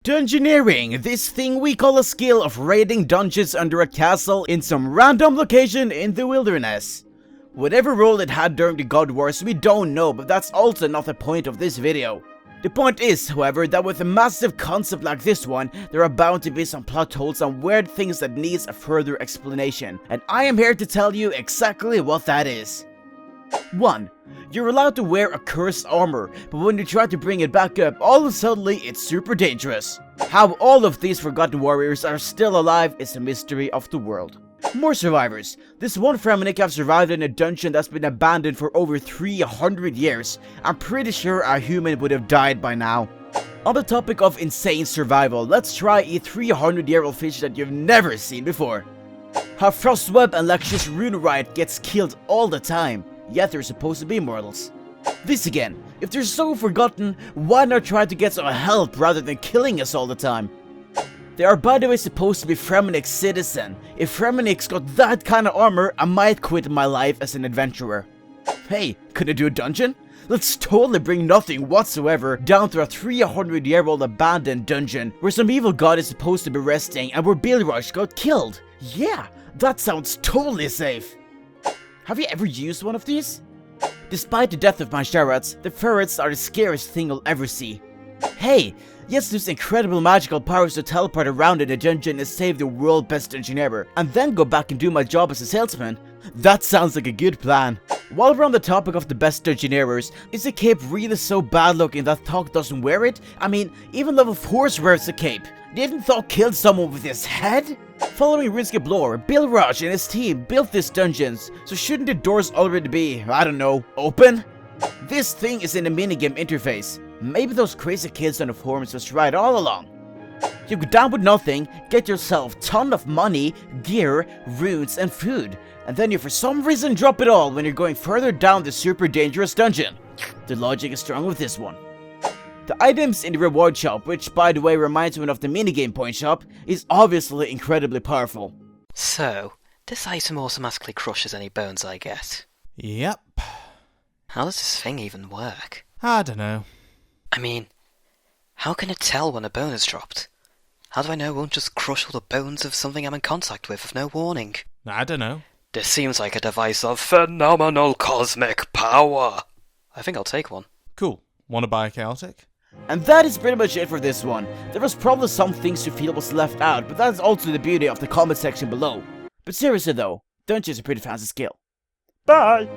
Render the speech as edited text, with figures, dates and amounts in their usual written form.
Dungeoneering, this thing we call a skill of raiding dungeons under a castle in some random location in the wilderness. Whatever role it had during the God Wars we don't know, but that's also not the point of this video. The point is, however, that with a massive concept like this one, there are bound to be some plot holes and weird things that needs a further explanation, and I am here to tell you exactly what that is. 1. You're allowed to wear a cursed armor, but when you try to bring it back up, all of a sudden it's super dangerous. How all of these forgotten warriors are still alive is a mystery of the world. More survivors. This one Fremennik have survived in a dungeon that's been abandoned for over 300 years. I'm pretty sure a human would have died by now. On the topic of insane survival, let's try a 300-year-old fish that you've never seen before. How Frostweb and Lectious Runeright gets killed all the time, yet they're supposed to be immortals. This again, if they're so forgotten, why not try to get some help rather than killing us all the time? They are by the way supposed to be Fremennik citizen. If Fremenniks got that kind of armor, I might quit my life as an adventurer. Hey, could I do a dungeon? Let's totally bring nothing whatsoever down to a 300-year-old abandoned dungeon where some evil god is supposed to be resting and where Bilrush got killed. Yeah, that sounds totally safe. Have you ever used one of these? Despite the death of my Sharats, the ferrets are the scariest thing you'll ever see. Hey, yes, use incredible magical powers to teleport around in a dungeon and save the world best dungeon ever, and then go back and do my job as a salesman. That sounds like a good plan. While we're on the topic of the best dungeoneers, is the cape really so bad looking that Thok doesn't wear it? I mean, even level 4s wears a cape. Didn't Thok kill someone with his head? Following Runescape lore, Bilrush and his team built these dungeons, so shouldn't the doors already be, I don't know, open? This thing is in the minigame interface. Maybe those crazy kids on the forums was right all along. You go down with nothing, get yourself a ton of money, gear, runes, and food, and then you for some reason drop it all when you're going further down the super dangerous dungeon. The logic is strong with this one. The items in the reward shop, which by the way reminds me of the minigame point shop, is obviously incredibly powerful. So, this item automatically crushes any bones I get. Yep. How does this thing even work? I don't know. I mean, how can it tell when a bone is dropped? How do I know it won't just crush all the bones of something I'm in contact with no warning? I don't know. This seems like a device of phenomenal cosmic power. I think I'll take one. Cool. Wanna buy a chaotic? And that is pretty much it for this one. There was probably some things you feel was left out, but that's also the beauty of the comment section below. But seriously though, dungeons are a pretty fancy skill. Bye!